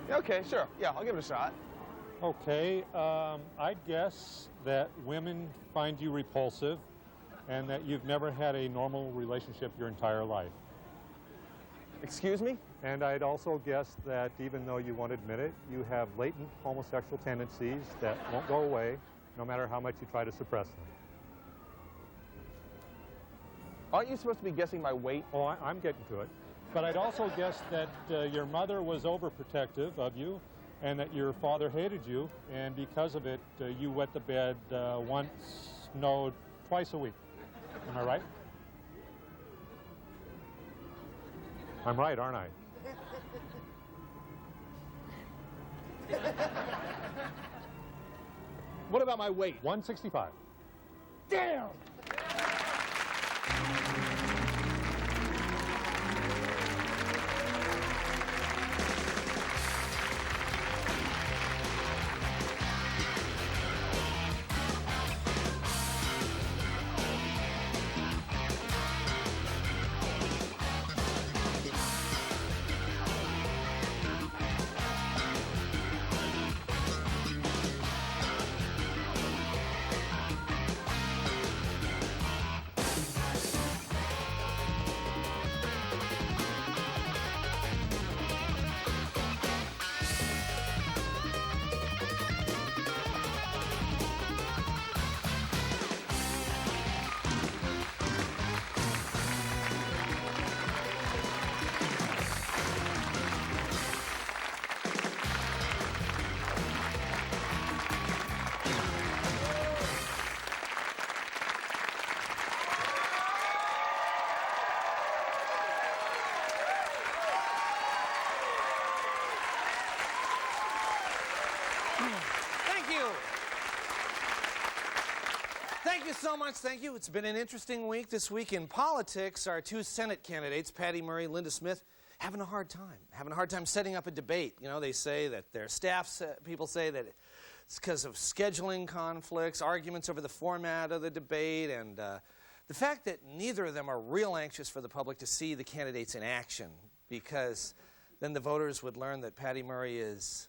Yeah, okay, sure. Yeah, I'll give it a shot. Okay, I'd guess that women find you repulsive and that you've never had a normal relationship your entire life. Excuse me? And I'd also guess that even though you won't admit it, you have latent homosexual tendencies that won't go away no matter how much you try to suppress them. Aren't you supposed to be guessing my weight? Oh, I'm getting to it. But I'd also guess that your mother was overprotective of you and that your father hated you, and because of it, you wet the bed once, no, twice a week. Am I right? I'm right, aren't I? What about my weight? 165. Damn! Thank you so much. Thank you. It's been an interesting week this week in politics. Our two Senate candidates, Patty Murray, Linda Smith, having a hard time setting up a debate. You know, they say that their staff, people say that it's because of scheduling conflicts, arguments over the format of the debate, and the fact that neither of them are real anxious for the public to see the candidates in action, because then the voters would learn that Patty Murray is,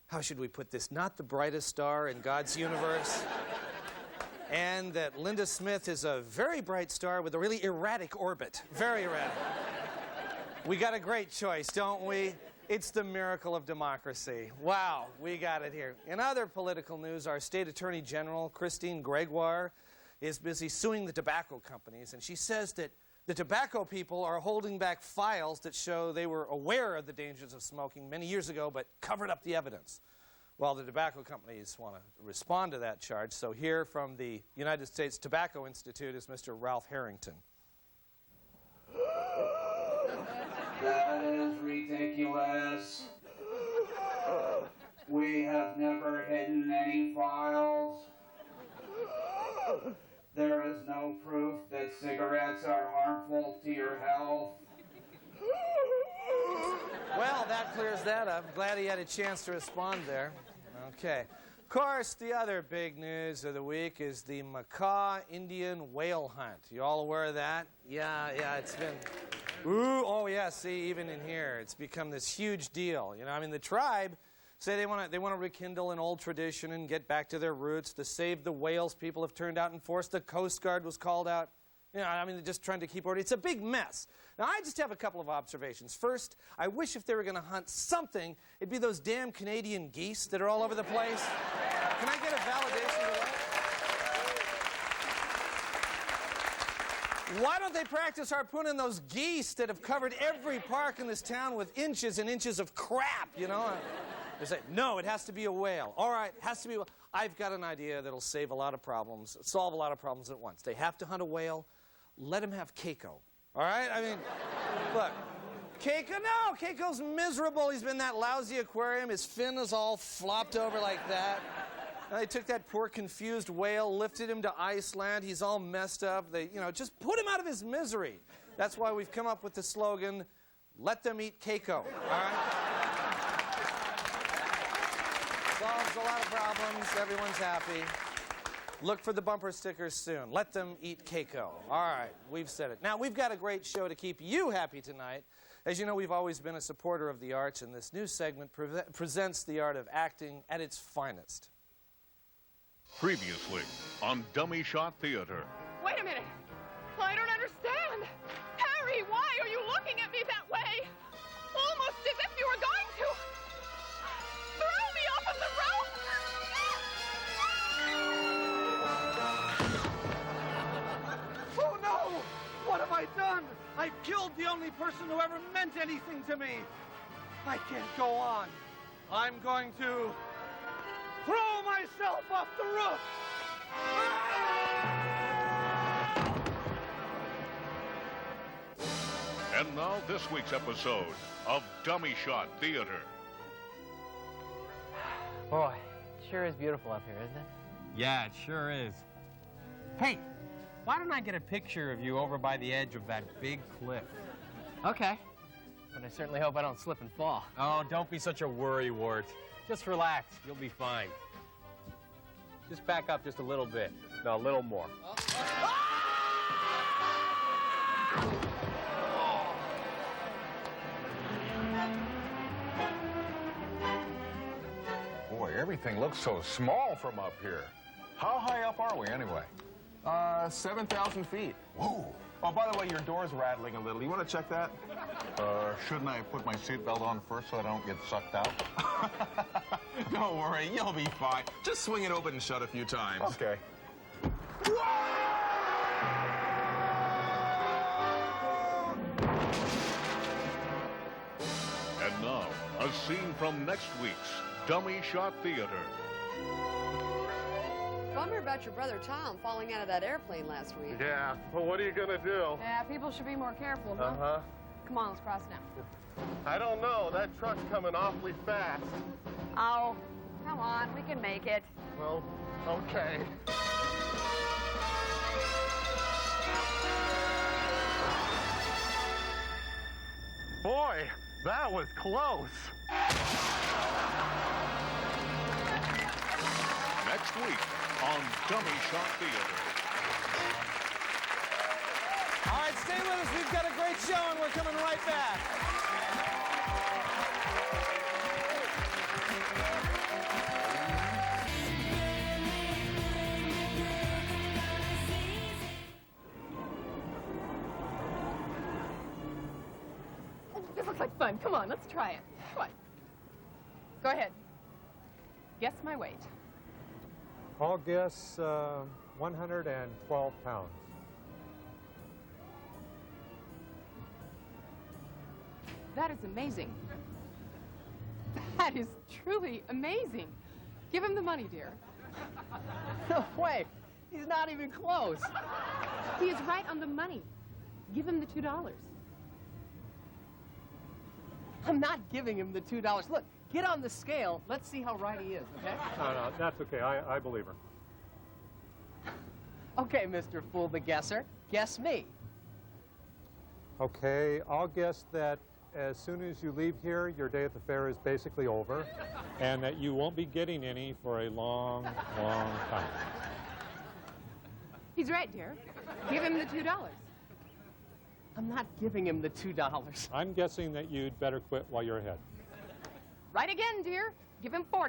how should we put this, not the brightest star in God's universe. And that Linda Smith is a very bright star with a really erratic orbit. Very erratic. We got a great choice, don't we? It's the miracle of democracy. Wow, we got it here. In other political news, our State Attorney General, Christine Gregoire, is busy suing the tobacco companies. And she says that the tobacco people are holding back files that show they were aware of the dangers of smoking many years ago, but covered up the evidence. Well, the tobacco companies want to respond to that charge. So here from the United States Tobacco Institute is Mr. Ralph Harrington. That is ridiculous. We have never hidden any files. There is no proof that cigarettes are harmful to your health. Well, that clears that up. Glad he had a chance to respond there. Okay. Of course, the other big news of the week is the Makah Indian whale hunt. You all aware of that? Yeah, it's been... Ooh, oh yeah, see, even in here, it's become this huge deal. You know, I mean, the tribe say they want to rekindle an old tradition and get back to their roots. To save the whales, people have turned out in force. The Coast Guard was called out. You know, I mean, they're just trying to keep order. It's a big mess. Now, I just have a couple of observations. First, I wish if they were going to hunt something, it'd be those damn Canadian geese that are all over the place. Can I get a validation of that? Why don't they practice harpooning those geese that have covered every park in this town with inches and inches of crap, you know? They say, no, it has to be a whale. All right, has to be a whale. I've got an idea that'll save a lot of problems, solve a lot of problems at once. They have to hunt a whale. Let them have Keiko. All right? I mean, look, Keiko, no, Keiko's miserable. He's been in that lousy aquarium. His fin is all flopped over like that. And they took that poor confused whale, lifted him to Iceland. He's all messed up. They, you know, just put him out of his misery. That's why we've come up with the slogan, let them eat Keiko. All right? Solves a lot of problems. Everyone's happy. Look for the bumper stickers soon. Let them eat Keiko. All right, we've said it. Now, we've got a great show to keep you happy tonight. As you know, we've always been a supporter of the arts, and this new segment presents the art of acting at its finest. Previously on Dummy Shot Theater. Wait a minute. I don't understand. Harry, why are you looking at me that way? Almost as if you were going to throw me off of the rope. Oh no! What have I done? I've killed the only person who ever meant anything to me. I can't go on. I'm going to throw myself off the roof. And now this week's episode of Dummy Shot Theater. Boy, it sure is beautiful up here, isn't it? Yeah, it sure is. Hey, why don't I get a picture of you over by the edge of that big cliff? Okay. But I certainly hope I don't slip and fall. Oh, don't be such a worrywart. Just relax. You'll be fine. Just back up just a little bit. No, a little more. Boy, everything looks so small from up here. How high up are we anyway? 7,000 feet. Whoa. Oh, by the way, your door's rattling a little. You want to check that? Shouldn't I put my seatbelt on first so I don't get sucked out? Don't worry, you'll be fine. Just swing it open and shut a few times. Okay. And now, a scene from next week's Dummy Shot Theater. Bummer about your brother Tom falling out of that airplane last week. Yeah, well, what are you going to do? Yeah, people should be more careful, huh? Uh-huh. Come on, let's cross now. I don't know. That truck's coming awfully fast. Oh, come on, we can make it. Well, okay. Boy, that was close. Next week on Dummy Shot Theater. All right, stay with us. We've got a great show, and we're coming right back. This looks like fun. Come on, let's try it. Come on. Go ahead. Guess my weight. I'll guess 112 pounds. That is amazing. That is truly amazing. Give him the money, dear. No way. He's not even close. He is right on the money. Give him the $2. I'm not giving him the $2. Look, get on the scale. Let's see how right he is, okay? No, that's okay. I believe her. Okay, Mr. Fool the Guesser. Guess me. Okay, I'll guess that as soon as you leave here, your day at the fair is basically over, and that you won't be getting any for a long, long time. He's right, dear. Give him the $2. I'm not giving him the $2. I'm guessing that you'd better quit while you're ahead. Right again, dear. Give him $4.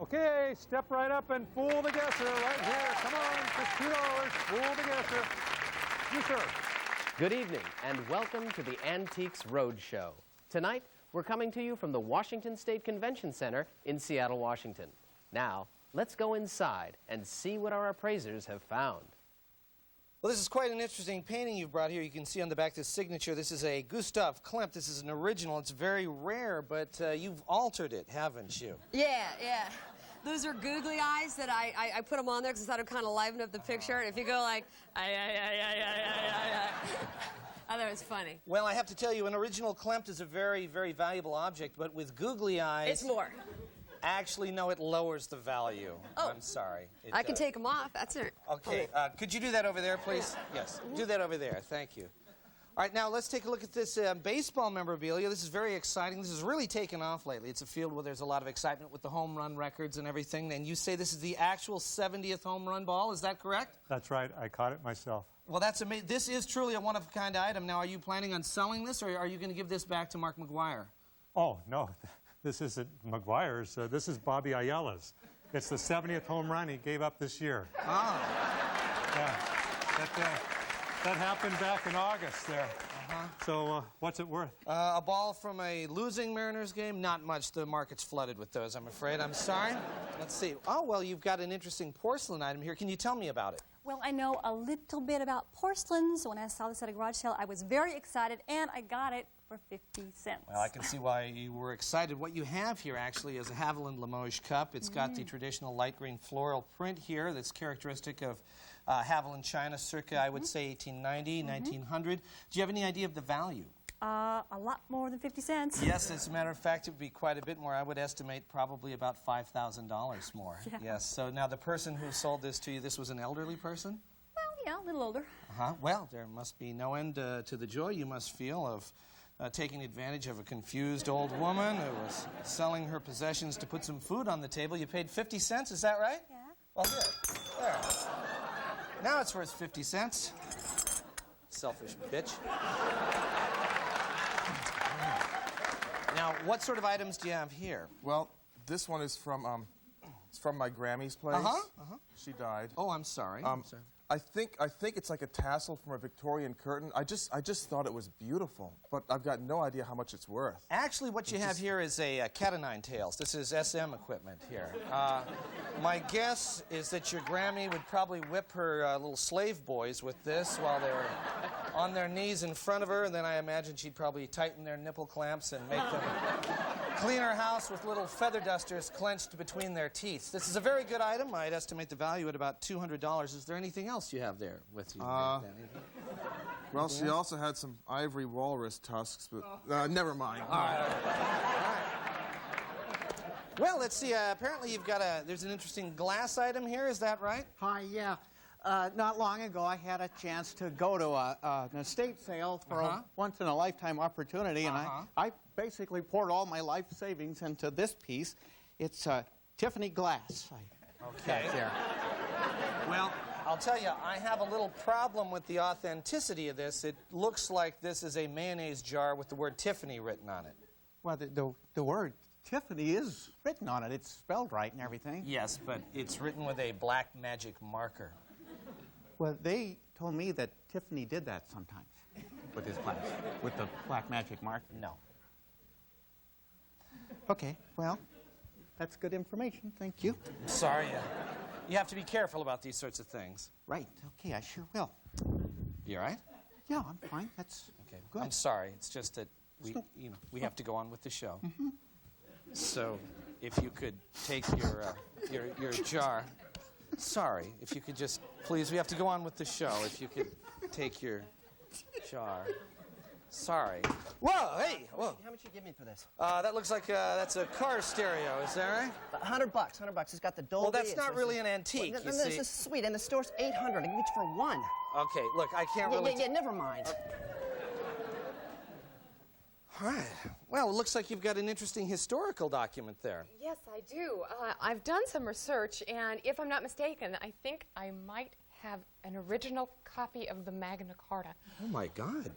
Okay, step right up and fool the guesser right here. Come on, for $2, fool the guesser. You, sir. Good evening, and welcome to the Antiques Roadshow. Tonight, we're coming to you from the Washington State Convention Center in Seattle, Washington. Now, let's go inside and see what our appraisers have found. Well, this is quite an interesting painting you've brought here. You can see on the back this signature. This is a Gustav Klimt. This is an original. It's very rare, but you've altered it, haven't you? Yeah. Those are googly eyes that I put them on there because I thought it kind of livened up the picture. And if you go like, I thought it was funny. Well, I have to tell you, an original Klimt is a very, very valuable object, but with googly eyes... It's more. Actually, no, it lowers the value. Oh. I'm sorry. I can take them off. That's it. Okay, could you do that over there, please? Yes, do that over there. Thank you. All right, now let's take a look at this baseball memorabilia. This is very exciting. This has really taken off lately. It's a field where there's a lot of excitement with the home run records and everything. And you say this is the actual 70th home run ball. Is that correct? That's right. I caught it myself. Well, that's amazing. This is truly a one-of-a-kind item. Now, are you planning on selling this, or are you going to give this back to Mark McGwire? Oh, no. This isn't McGuire's. This is Bobby Ayala's. It's the 70th home run he gave up this year. Oh. Yeah. That happened back in August there. So what's it worth? A ball from a losing Mariners game? Not much. The market's flooded with those, I'm afraid. I'm sorry. Let's see. Oh, well, you've got an interesting porcelain item here. Can you tell me about it? Well, I know a little bit about porcelain, so when I saw this at a garage sale, I was very excited, and I got it for 50 cents. Well, I can see why you were excited. What you have here, actually, is a Haviland Limoges cup. It's got the traditional light green floral print here that's characteristic of Haviland China circa, I would say, 1890, 1900. Do you have any idea of the value? A lot more than 50 cents. Yes, as a matter of fact, it would be quite a bit more. I would estimate probably about $5,000 more. Yeah. Yes, so now the person who sold this to you, this was an elderly person? Well, yeah, a little older. Well, there must be no end to the joy you must feel of taking advantage of a confused old woman who was selling her possessions to put some food on the table. You paid 50 cents, is that right? Yeah. Well, here. There. Now it's worth 50 cents. Selfish bitch. Now, what sort of items do you have here? Well, this one is from my Grammy's place. She died. Oh, I'm sorry. I'm sorry. I think it's like a tassel from a Victorian curtain. I just thought it was beautiful, but I've got no idea how much it's worth. Actually, what you have here is a cat o' nine tails. This is SM equipment here. My guess is that your Grammy would probably whip her little slave boys with this while they were on their knees in front of her, and then I imagine she'd probably tighten their nipple clamps and make them clean her house with little feather dusters clenched between their teeth. This is a very good item. I'd estimate the value at about $200. Is there anything else you have there with you? Well, she also had some ivory walrus tusks, but never mind. All right. Well, let's see. Apparently, you've got there's an interesting glass item here. Is that right? Hi, yeah. Not long ago, I had a chance to go to an estate sale for a once-in-a-lifetime opportunity, and I basically poured all my life savings into this piece. It's Tiffany glass. Okay. Well, I'll tell you, I have a little problem with the authenticity of this. It looks like this is a mayonnaise jar with the word Tiffany written on it. Well, the word Tiffany is written on it. It's spelled right and everything. Yes, but it's written with a black magic marker. Well, they told me that Tiffany did that sometimes with his glass, with the black magic marker. No. Okay, well, that's good information. Thank you. Sorry. You have to be careful about these sorts of things. Right. Okay, I sure will. You all right? Yeah, I'm fine. That's okay. Good. I'm sorry. It's just that we have to go on with the show. So, if you could take your jar. Sorry, if you could just, please, we have to go on with the show. If you could take your jar. Sorry. Whoa, hey, whoa. How much you give me for this? That looks like that's a car stereo, is that right? $100, $100. It's got the Dolby. Well, that's not really an antique, Well, you this see. is sweet, and the store's $800. I can get you for one. Okay, look, I can't really... Yeah, never mind. All right. Well, it looks like you've got an interesting historical document there. Yes, I do. I've done some research, and if I'm not mistaken, I think I might have an original copy of the Magna Carta. Oh, my God.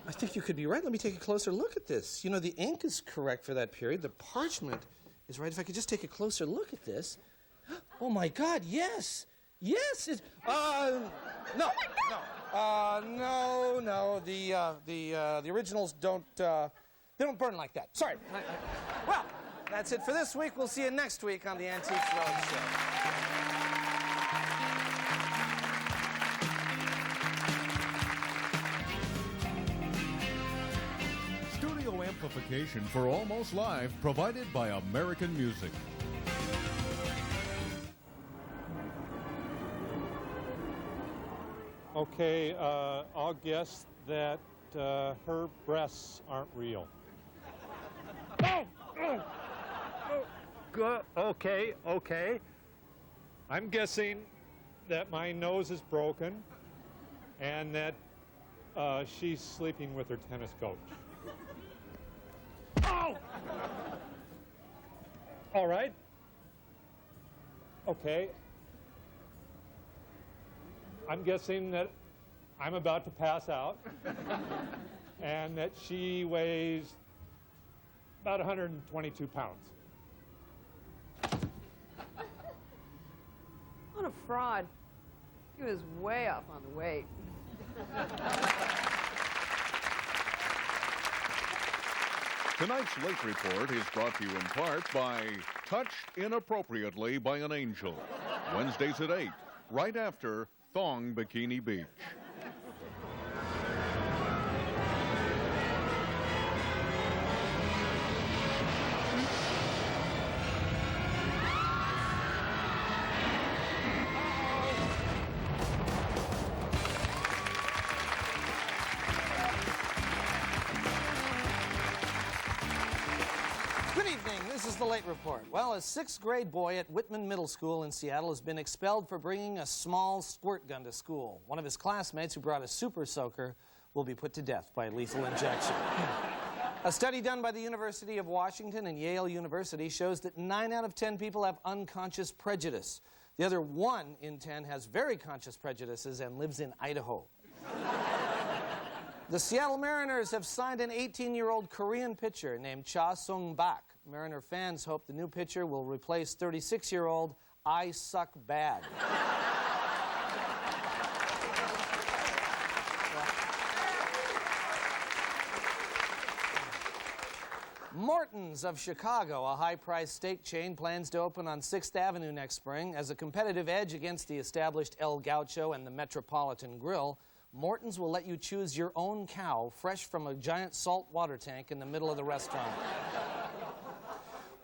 I think you could be right. Let me take a closer look at this. You know, the ink is correct for that period. The parchment is right. If I could just take a closer look at this. Oh, my God, yes. Yes. No. The originals don't, they don't burn like that. Sorry. Well, that's it for this week. We'll see you next week on the Antiques Roadshow. Studio amplification for Almost Live provided by American Music. Okay, I'll guess that her breasts aren't real. Okay. I'm guessing that my nose is broken and that She's sleeping with her tennis coach. Oh! All right. Okay. I'm guessing that I'm about to pass out and that she weighs about 122 pounds. What a fraud. He was way off on the weight. Tonight's Late Report is brought to you in part by Touched Inappropriately by an Angel. Wednesdays at 8, right after Thong Bikini Beach. Good evening. This is the Late Report. Well, a 6th grade boy at Whitman Middle School in Seattle has been expelled for bringing a small squirt gun to school. One of his classmates who brought a super soaker will be put to death by lethal injection. A study done by the University of Washington and Yale University shows that 9 out of 10 people have unconscious prejudice. The other 1 in 10 has very conscious prejudices and lives in Idaho. The Seattle Mariners have signed an 18-year-old Korean pitcher named Cha Sung-bak. Mariner fans hope the new pitcher will replace 36-year-old I Suck Bad. Morton's of Chicago, a high-priced steak chain, plans to open on 6th Avenue next spring. As a competitive edge against the established El Gaucho and the Metropolitan Grill, Morton's will let you choose your own cow fresh from a giant salt water tank in the middle of the restaurant.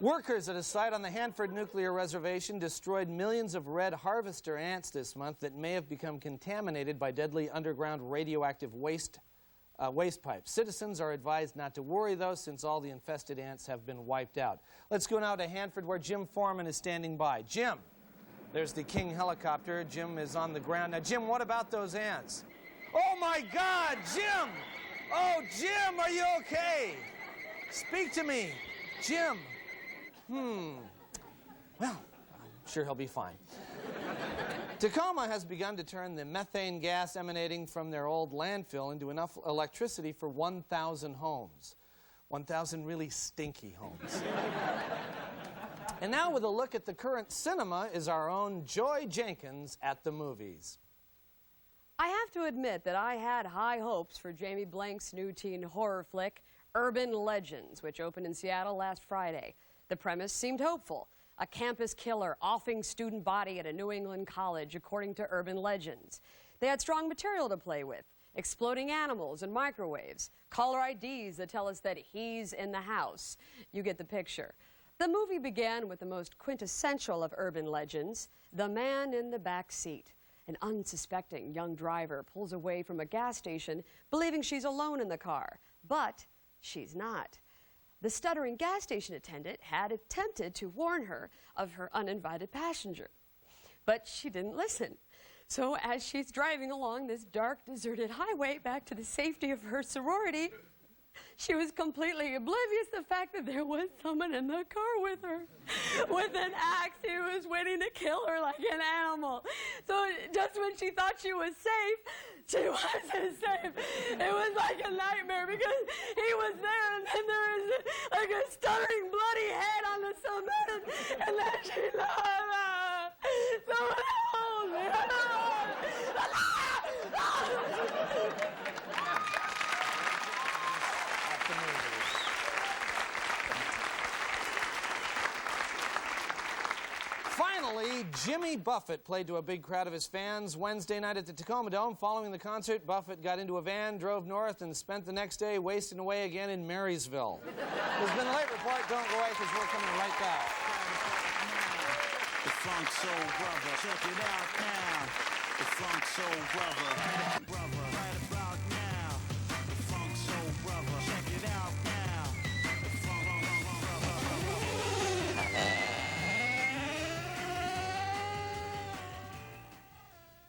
Workers at a site on the Hanford Nuclear Reservation destroyed millions of red harvester ants this month that may have become contaminated by deadly underground radioactive waste pipes. Citizens are advised not to worry, though, since all the infested ants have been wiped out. Let's go now to Hanford, where Jim Foreman is standing by. Jim, there's the King helicopter. Jim is on the ground. Now, Jim, what about those ants? Oh, my God, Jim! Oh, Jim, are you okay? Speak to me. Jim. Well, I'm sure he'll be fine. Tacoma has begun to turn the methane gas emanating from their old landfill into enough electricity for 1,000 homes. 1,000 really stinky homes. And now with a look at the current cinema is our own Joy Jenkins at the movies. I have to admit that I had high hopes for Jamie Blank's new teen horror flick, Urban Legends, which opened in Seattle last Friday. The premise seemed hopeful. A campus killer offing student body at a New England college, according to Urban Legends. They had strong material to play with, exploding animals and microwaves, caller IDs that tell us that he's in the house. You get the picture. The movie began with the most quintessential of Urban Legends, the man in the back seat. An unsuspecting young driver pulls away from a gas station, believing she's alone in the car, but she's not. The stuttering gas station attendant had attempted to warn her of her uninvited passenger, but she didn't listen. So as she's driving along this dark, deserted highway back to the safety of her sorority, she was completely oblivious to the fact that there was someone in the car with her. With an axe, he was waiting to kill her like an animal. So just when she thought she was safe, she wasn't safe. It was like a nightmare because he was there and then there was like a stuttering bloody head on the cement and then she someone hold me. Finally, Jimmy Buffett played to a big crowd of his fans Wednesday night at the Tacoma Dome. Following the concert, Buffett got into a van, drove north, and spent the next day wasting away again in Marysville. There's been a Late Report. Don't go away because we're coming right back. The Funk Soul Brother, check it out now. The Funk Soul Brother, right about now. The Funk Soul Brother, check it out now. The Funk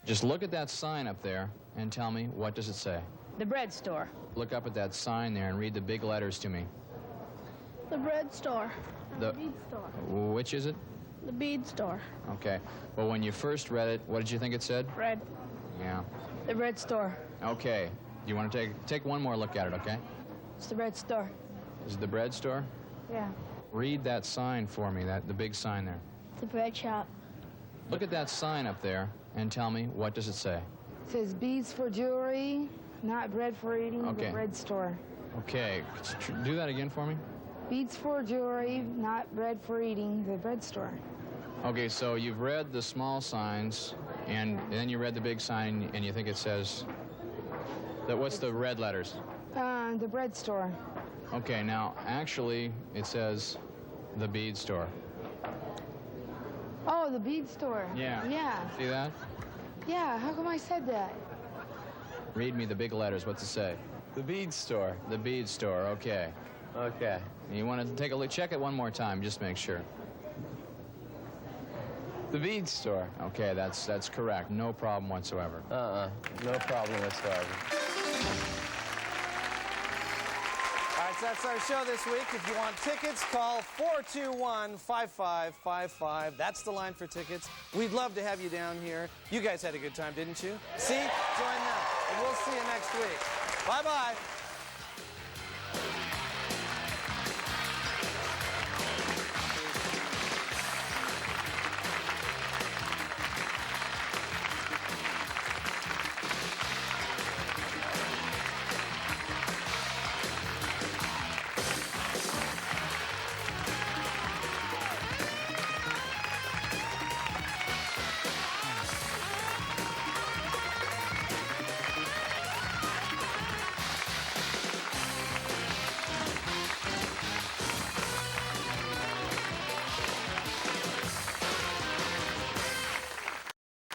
Just look at that sign up there and tell me, what does it say? The bread store. Look up at that sign there and read the big letters to me. The bread store. The bead store. Which is it? The bead store. Okay. Well, when you first read it, what did you think it said? Bread. Yeah. The bread store. Okay. You want to take one more look at it, okay? It's the bread store. Is it the bread store? Yeah. Read that sign for me, the big sign there. The bread shop. Look at that sign up there and tell me, what does it say? It says beads for jewelry, not bread for eating. Okay. The bread store. Okay. Do that again for me. Beads for jewelry, not bread for eating. The bread store. Okay, so you've read the small signs, and then you read the big sign, and you think it says... What's the red letters? The bread store. Okay, now, actually, it says the bead store. Oh, the bead store. Yeah. Yeah. See that? Yeah, how come I said that? Read me the big letters. What's it say? The bead store. The bead store, okay. Okay. You want to take a look? Check it one more time, just make sure. The bead store. Okay, that's correct. No problem whatsoever. No problem whatsoever. All right, so that's our show this week. If you want tickets, call 421-5555. That's the line for tickets. We'd love to have you down here. You guys had a good time, didn't you? See? Join them. And we'll see you next week. Bye-bye.